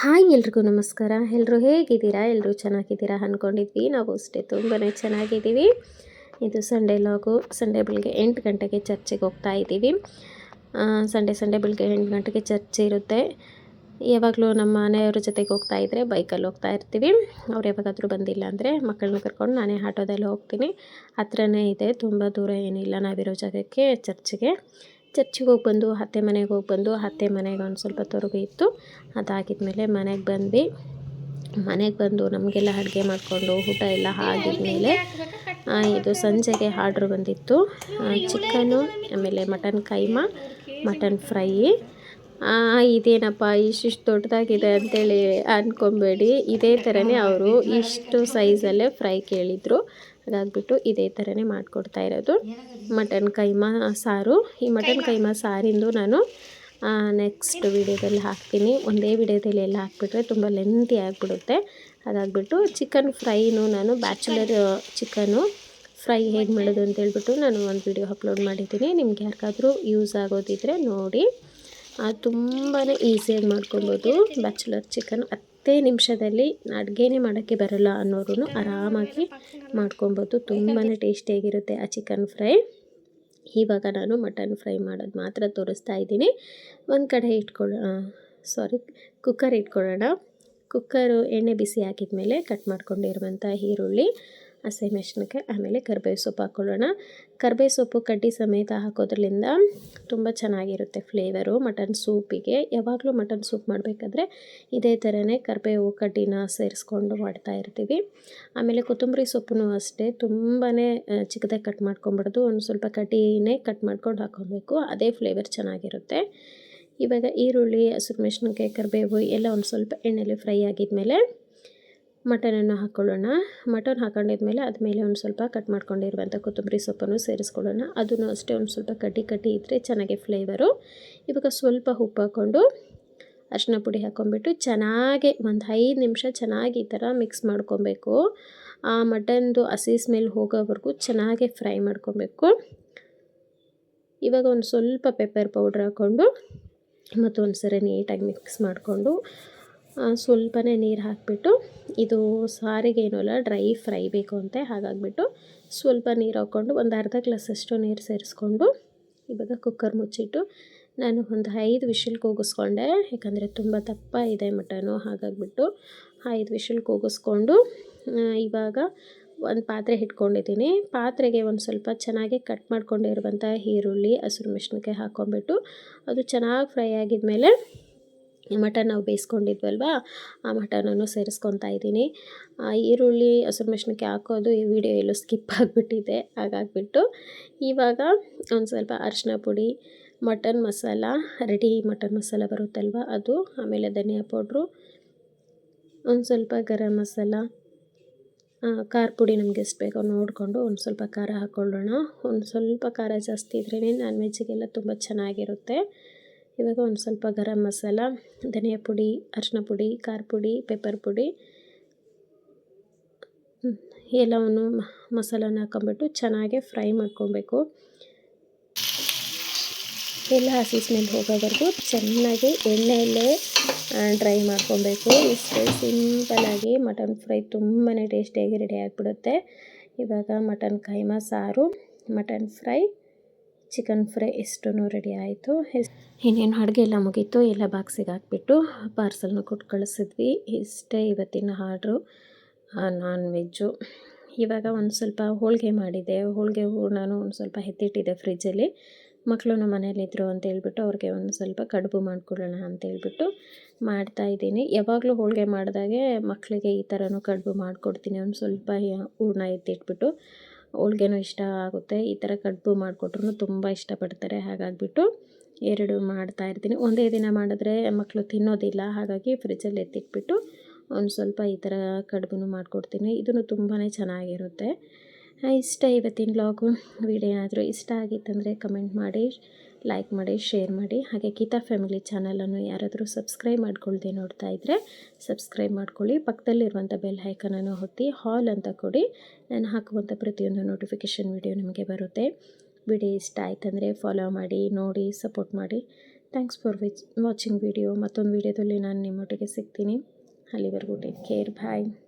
Hi ಎಲ್ರಿಗೂ ನಮಸ್ಕಾರ. ಎಲ್ಲರೂ ಹೇಗಿದ್ದೀರಾ? ಎಲ್ಲರೂ ಚೆನ್ನಾಗಿದ್ದೀರಾ ಅಂದ್ಕೊಂಡಿದ್ವಿ. ನಾವು ಅಷ್ಟೇ ತುಂಬಾ ಚೆನ್ನಾಗಿದ್ದೀವಿ. ಇದು ಸಂಡೇ ಲಾಗು. ಸಂಡೇ ಬೆಳಗ್ಗೆ 8 ಗಂಟೆಗೆ ಚರ್ಚಿಗೆ ಹೋಗ್ತಾ ಇದ್ದೀವಿ. ಸಂಡೇ ಬೆಳಗ್ಗೆ 8 ಗಂಟೆಗೆ ಚರ್ಚ್ ಇರುತ್ತೆ. ಯಾವಾಗಲೂ ನಮ್ಮ ಮನೆಯವ್ರ ಜೊತೆಗೆ ಹೋಗ್ತಾ ಇದ್ದರೆ ಬೈಕಲ್ಲಿ ಹೋಗ್ತಾ ಇರ್ತೀವಿ. ಅವ್ರು ಯಾವಾಗಾದರೂ ಬಂದಿಲ್ಲ ಅಂದರೆ ಮಕ್ಕಳನ್ನ ಕರ್ಕೊಂಡು ನಾನೇ ಆಟೋದಲ್ಲಿ ಹೋಗ್ತೀನಿ. ಹತ್ರನೇ ಇದೆ, ತುಂಬ ದೂರ ಏನಿಲ್ಲ ನಾವಿರೋ ಜಾಗಕ್ಕೆ ಚರ್ಚಿಗೆ ಹೋಗಿ ಬಂದು ಅತ್ತೆ ಮನೆಗೆ ಹೋಗಿ ಬಂದು ಅತ್ತೆ ಮನೆಗೆ ಒಂದು ಸ್ವಲ್ಪ ತೊರಗು ಇತ್ತು. ಅದಾಗಿದ್ಮೇಲೆ ಮನೆಗೆ ಬಂದು ನಮಗೆಲ್ಲ ಅಡುಗೆ ಮಾಡಿಕೊಂಡು ಊಟ ಎಲ್ಲ ಆಗಿದ್ಮೇಲೆ ಇದು ಸಂಜೆಗೆ ಆರ್ಡ್ರ್ ಬಂದಿತ್ತು. ಚಿಕನ್ನು, ಆಮೇಲೆ ಮಟನ್ ಕೈಮಾ, ಮಟನ್ ಫ್ರೈ. ಇದೇನಪ್ಪ ಇಷ್ಟಿಷ್ಟು ದೊಡ್ಡದಾಗಿದೆ ಅಂಥೇಳಿ ಅಂದ್ಕೊಬೇಡಿ. ಇದೇ ಥರನೇ ಅವರು ಇಷ್ಟು ಸೈಜಲ್ಲೇ ಫ್ರೈ ಕೇಳಿದರು. ಹಾಗಾಗ್ಬಿಟ್ಟು ಇದೇ ಥರನೇ ಮಾಡಿಕೊಡ್ತಾ ಇರೋದು ಮಟನ್ ಕೈಮಾ ಸಾರು. ಈ ಮಟನ್ ಕೈಮಾ ಸಾರಿಂದು ನಾನು ನೆಕ್ಸ್ಟ್ ವೀಡಿಯೋದಲ್ಲಿ ಹಾಕ್ತೀನಿ. ಒಂದೇ ವೀಡಿಯೋದಲ್ಲಿ ಎಲ್ಲ ಹಾಕ್ಬಿಟ್ರೆ ತುಂಬ ಲೆಂತಿ ಆಗಿಬಿಡುತ್ತೆ. ಹಾಗಾಗ್ಬಿಟ್ಟು ಚಿಕನ್ ಫ್ರೈನು ನಾನು ಬ್ಯಾಚುಲರ್ ಚಿಕನ್ನು ಫ್ರೈ ಹೇಗೆ ಮಾಡೋದು ಅಂತೇಳ್ಬಿಟ್ಟು ನಾನು ಒಂದು ವೀಡಿಯೋ ಅಪ್ಲೋಡ್ ಮಾಡಿದ್ದೀನಿ. ನಿಮ್ಗೆ ಯಾರಿಗಾದರೂ ಯೂಸ್ ಆಗೋದಿದ್ರೆ ನೋಡಿ. ತುಂಬಾ ಈಸಿಯಾಗಿ ಮಾಡ್ಕೊಬೋದು. ಬ್ಯಾಚುಲರ್ ಚಿಕನ್ 10 ನಿಮಿಷದಲ್ಲಿ ಅಡುಗೆನೇ ಮಾಡೋಕ್ಕೆ ಬರೋಲ್ಲ ಅನ್ನೋರು ಆರಾಮಾಗಿ ಮಾಡ್ಕೊಬೋದು. ತುಂಬಾ ಟೇಸ್ಟಿಯಾಗಿರುತ್ತೆ ಆ ಚಿಕನ್ ಫ್ರೈ. ಇವಾಗ ನಾನು ಮಟನ್ ಫ್ರೈ ಮಾಡೋದು ಮಾತ್ರ ತೋರಿಸ್ತಾ ಇದ್ದೀನಿ. ಒಂದು ಕಡೆ ಕುಕ್ಕರ್ ಇಟ್ಕೊಳ್ಳೋಣ. ಕುಕ್ಕರು ಎಣ್ಣೆ ಬಿಸಿ ಹಾಕಿದ್ಮೇಲೆ ಕಟ್ ಮಾಡ್ಕೊಂಡಿರುವಂಥ ಈರುಳ್ಳಿ, ಹಸಿಮೆಣಸಿನಕಾಯಿ, ಆಮೇಲೆ ಕರಿಬೇವು ಸೊಪ್ಪು ಹಾಕ್ಕೊಳ್ಳೋಣ. ಕರಿಬೇವು ಸೊಪ್ಪು ಕಡ್ಡಿ ಸಮೇತ ಹಾಕೋದ್ರಿಂದ ತುಂಬ ಚೆನ್ನಾಗಿರುತ್ತೆ ಫ್ಲೇವರು ಮಟನ್ ಸೂಪಿಗೆ. ಯಾವಾಗಲೂ ಮಟನ್ ಸೂಪ್ ಮಾಡಬೇಕಾದ್ರೆ ಇದೇ ಥರನೇ ಕರಿಬೇವು ಕಡ್ಡಿನ ಸೇರಿಸ್ಕೊಂಡು ಮಾಡ್ತಾ ಇರ್ತೀವಿ. ಆಮೇಲೆ ಕೊತ್ತಂಬರಿ ಸೊಪ್ಪು ಅಷ್ಟೇ ತುಂಬಾ ಚಿಕ್ಕದಾಗಿ ಕಟ್ ಮಾಡ್ಕೊಬಾರ್ದು. ಒಂದು ಸ್ವಲ್ಪ ಕಡ್ಡಿನೇ ಕಟ್ ಮಾಡ್ಕೊಂಡು ಹಾಕ್ಕೊಬೇಕು, ಅದೇ ಫ್ಲೇವರ್ ಚೆನ್ನಾಗಿರುತ್ತೆ. ಇವಾಗ ಈರುಳ್ಳಿ, ಹಸಿಮೆಣಸಿನಕಾಯಿ, ಕರಿಬೇವು ಎಲ್ಲ ಒಂದು ಸ್ವಲ್ಪ ಎಣ್ಣೆಲಿ ಫ್ರೈ ಆಗಿದ್ಮೇಲೆ ಮಟನನ್ನು ಹಾಕ್ಕೊಳ್ಳೋಣ. ಮಟನ್ ಹಾಕೊಂಡಿದ್ಮೇಲೆ ಅದ್ಮೇಲೆ ಒಂದು ಸ್ವಲ್ಪ ಕಟ್ ಮಾಡ್ಕೊಂಡಿರುವಂಥ ಕೊತ್ತಂಬರಿ ಸೊಪ್ಪನ್ನು ಸೇರಿಸ್ಕೊಳ್ಳೋಣ. ಅದನ್ನು ಅಷ್ಟೇ ಒಂದು ಸ್ವಲ್ಪ ಕಡ್ಡಿ ಇದ್ದರೆ ಚೆನ್ನಾಗಿ ಫ್ಲೇವರು. ಇವಾಗ ಸ್ವಲ್ಪ ಉಪ್ಪು ಹಾಕ್ಕೊಂಡು ಅರಿಶಿನ ಪುಡಿ ಹಾಕ್ಕೊಂಬಿಟ್ಟು ಚೆನ್ನಾಗಿ ಒಂದು 5 ನಿಮಿಷ ಚೆನ್ನಾಗಿ ಈ ಥರ ಮಿಕ್ಸ್ ಮಾಡ್ಕೊಬೇಕು. ಆ ಮಟನ್ದು ಹಸಿ ಸ್ಮೆಲ್ ಹೋಗೋವರೆಗೂ ಚೆನ್ನಾಗಿ ಫ್ರೈ ಮಾಡ್ಕೊಬೇಕು. ಇವಾಗ ಒಂದು ಸ್ವಲ್ಪ ಪೆಪ್ಪರ್ ಪೌಡ್ರ್ ಹಾಕ್ಕೊಂಡು ಮತ್ತೊಂದು ಸರಿ ನೀಟಾಗಿ ಮಿಕ್ಸ್ ಮಾಡಿಕೊಂಡು ಸ್ವಲ್ಪನೇ ನೀರು ಹಾಕಿಬಿಟ್ಟು, ಇದು ಸಾರಿಗೆ ಏನೂ ಅಲ್ಲ ಡ್ರೈ ಫ್ರೈ ಬೇಕು ಅಂತೆ. ಹಾಗಾಗಿಬಿಟ್ಟು ಸ್ವಲ್ಪ ನೀರು ಹಾಕ್ಕೊಂಡು ಒಂದು ಅರ್ಧ ಗ್ಲಾಸಷ್ಟು ನೀರು ಸೇರಿಸ್ಕೊಂಡು ಇವಾಗ ಕುಕ್ಕರ್ ಮುಚ್ಚಿಟ್ಟು ನಾನು ಒಂದು 5 ವಿಷಲ್ ಕೂಗಿಸ್ಕೊಂಡೆ. ಯಾಕಂದರೆ ತುಂಬ ದಪ್ಪ ಇದೆ ಮಟನು. ಹಾಗಾಗಿಬಿಟ್ಟು 5 ವಿಷಲ್ ಕೂಗಿಸ್ಕೊಂಡು ಇವಾಗ ಒಂದು ಪಾತ್ರೆ ಇಟ್ಕೊಂಡಿದ್ದೀನಿ. ಪಾತ್ರೆಗೆ ಒಂದು ಸ್ವಲ್ಪ ಚೆನ್ನಾಗಿ ಕಟ್ ಮಾಡ್ಕೊಂಡಿರುವಂಥ ಈರುಳ್ಳಿ, ಹಸಿಮೆಣಸಿನಕಾಯಿ ಹಾಕ್ಕೊಂಬಿಟ್ಟು ಅದು ಚೆನ್ನಾಗಿ ಫ್ರೈ ಆಗಿದ್ಮೇಲೆ ಮಟನ್ ನಾವು ಬೇಯಿಸ್ಕೊಂಡಿದ್ವಲ್ವ ಆ ಮಟನನ್ನು ಸೇರಿಸ್ಕೊತಾ ಇದ್ದೀನಿ. ಈರುಳ್ಳಿ, ಹಸಿಮೆಣಸಿನಕಾಯಿ ಹಾಕೋದು ಈ ವಿಡಿಯೋ ಎಲ್ಲೋ ಸ್ಕಿಪ್ ಆಗಿಬಿಟ್ಟಿದೆ. ಹಾಗಾಗಿಬಿಟ್ಟು ಇವಾಗ ಒಂದು ಸ್ವಲ್ಪ ಅರಿಶಿನ ಪುಡಿ, mutton masala, ready mutton masala ಬರುತ್ತಲ್ವ ಅದು, ಆಮೇಲೆ ಧನಿಯಾ ಪೌಡ್ರು, ಒಂದು ಸ್ವಲ್ಪ ಗರಂ ಮಸಾಲ, ಖಾರ ಪುಡಿ ನಮಗೆ ಎಷ್ಟು ಬೇಕೋ ನೋಡಿಕೊಂಡು ಒಂದು ಸ್ವಲ್ಪ ಖಾರ ಹಾಕ್ಕೊಳ್ಳೋಣ. ಒಂದು ಸ್ವಲ್ಪ ಖಾರ ಜಾಸ್ತಿ ಇದ್ರೇ ನಾನ್ ವೆಜ್ಜಿಗೆಲ್ಲ ತುಂಬ ಚೆನ್ನಾಗಿರುತ್ತೆ. ಇವಾಗ ಒಂದು ಸ್ವಲ್ಪ ಗರಂ ಮಸಾಲ, ಧನಿಯಾ ಪುಡಿ, ಅರಿಶಿನ ಪುಡಿ, ಖಾರ ಪುಡಿ, ಪೆಪ್ಪರ್ ಪುಡಿ ಎಲ್ಲವನ್ನು ಮಸಾಲನ ಹಾಕ್ಕೊಂಬಿಟ್ಟು ಚೆನ್ನಾಗಿ ಫ್ರೈ ಮಾಡ್ಕೊಬೇಕು. ಎಲ್ಲ ಹಸಿ ಸ್ಮೆಲ್ ಹೋಗೋವರೆಗೂ ಚೆನ್ನಾಗಿ ಎಣ್ಣೆಯಲ್ಲೇ ಡ್ರೈ ಮಾಡ್ಕೊಬೇಕು. ಇಷ್ಟೇ ಸಿಂಪಲಾಗಿ ಮಟನ್ ಫ್ರೈ ತುಂಬಾ ಟೇಸ್ಟಿಯಾಗಿ ರೆಡಿ ಆಗಿಬಿಡುತ್ತೆ. ಇವಾಗ ಮಟನ್ ಕೈಮಾ ಸಾರು, ಮಟನ್ ಫ್ರೈ, ಚಿಕನ್ ಫ್ರೈ ಎಷ್ಟೂ ರೆಡಿ ಆಯಿತು. ಇನ್ನೇನು ಅಡುಗೆ ಎಲ್ಲ ಮುಗೀತು. ಎಲ್ಲ ಬಾಕ್ಸಿಗೆ ಹಾಕ್ಬಿಟ್ಟು ಪಾರ್ಸಲ್ನ ಕೊಟ್ಟು ಕಳಿಸಿದ್ವಿ. ಇಷ್ಟೇ ಇವತ್ತಿನ ಆರ್ಡ್ರು ನಾನ್ ವೆಜ್ಜು. ಇವಾಗ ಒಂದು ಸ್ವಲ್ಪ ಹೋಳಿಗೆ ಮಾಡಿದೆ. ಹೋಳಿಗೆ ನಾನು ಒಂದು ಸ್ವಲ್ಪ ಎತ್ತಿಟ್ಟಿದ್ದೆ ಫ್ರಿಜ್ಜಲ್ಲಿ. ಮಕ್ಕಳು ನಮ್ಮ ಮನೇಲಿದ್ದರು ಅಂತೇಳ್ಬಿಟ್ಟು ಅವ್ರಿಗೆ ಒಂದು ಸ್ವಲ್ಪ ಕಡುಬು ಮಾಡ್ಕೊಳ್ಳೋಣ ಅಂತೇಳ್ಬಿಟ್ಟು ಮಾಡ್ತಾಯಿದ್ದೀನಿ. ಯಾವಾಗಲೂ ಹೋಳಿಗೆ ಮಾಡಿದಾಗೆ ಮಕ್ಕಳಿಗೆ ಈ ಥರನೂ ಕಡುಬು ಮಾಡಿಕೊಡ್ತೀನಿ. ಒಂದು ಸ್ವಲ್ಪ ಹೂರಣ ಎತ್ತಿಟ್ಬಿಟ್ಟು ಹೋಳ್ಗೆನೂ ಇಷ್ಟ ಆಗುತ್ತೆ. ಈ ಥರ ಕಡುಬು ಮಾಡಿಕೊಟ್ರು ತುಂಬ ಇಷ್ಟಪಡ್ತಾರೆ. ಹಾಗಾಗಿಬಿಟ್ಟು 2 ಮಾಡ್ತಾಯಿರ್ತೀನಿ. ಒಂದೇ ದಿನ ಮಾಡಿದ್ರೆ ಮಕ್ಕಳು ತಿನ್ನೋದಿಲ್ಲ. ಹಾಗಾಗಿ ಫ್ರಿಜ್ಜಲ್ಲಿ ಎತ್ತಿಟ್ಬಿಟ್ಟು ಒಂದು ಸ್ವಲ್ಪ ಈ ಥರ ಕಡುಬು ಮಾಡಿಕೊಡ್ತೀನಿ. ಇದನ್ನು ತುಂಬಾ ಚೆನ್ನಾಗಿರುತ್ತೆ. ಇಷ್ಟ ಇವತ್ತಿನ ವ್ಲಾಗು. ವಿಡಿಯೋ ಏನಾದರೂ ಇಷ್ಟ ಆಗಿತ್ತಂದರೆ ಕಮೆಂಟ್ ಮಾಡಿ, ಲೈಕ್ ಮಾಡಿ, ಶೇರ್ ಮಾಡಿ. ಹಾಗೆ ಗೀತಾ ಫ್ಯಾಮಿಲಿ ಚಾನಲನ್ನು ಯಾರಾದರೂ ಸಬ್ಸ್ಕ್ರೈಬ್ ಮಾಡ್ಕೊಳ್ದೆ ನೋಡ್ತಾ ಇದ್ದರೆ ಸಬ್ಸ್ಕ್ರೈಬ್ ಮಾಡ್ಕೊಳ್ಳಿ. ಪಕ್ಕದಲ್ಲಿರುವಂಥ ಬೆಲ್ ಐಕನನ್ನು ಒತ್ತಿ ಹಾಲ್ ಅಂತ ಕೊಡಿ. ನಾನು ಹಾಕುವಂಥ ಪ್ರತಿಯೊಂದು ನೋಟಿಫಿಕೇಷನ್ ವಿಡಿಯೋ ನಿಮಗೆ ಬರುತ್ತೆ. ವಿಡಿಯೋ ಇಷ್ಟ ಆಯ್ತಂದರೆ ಫಾಲೋ ಮಾಡಿ, ನೋಡಿ, ಸಪೋರ್ಟ್ ಮಾಡಿ. Thanks for watching video. ಮತ್ತೊಂದು ವಿಡಿಯೋದಲ್ಲಿ ನಾನು ನಿಮ್ಮೊಟ್ಟಿಗೆ ಸಿಗ್ತೀನಿ. ಅಲ್ಲಿವರೆಗೂ ಟೇಕ್ ಕೇರ್. ಬಾಯ್.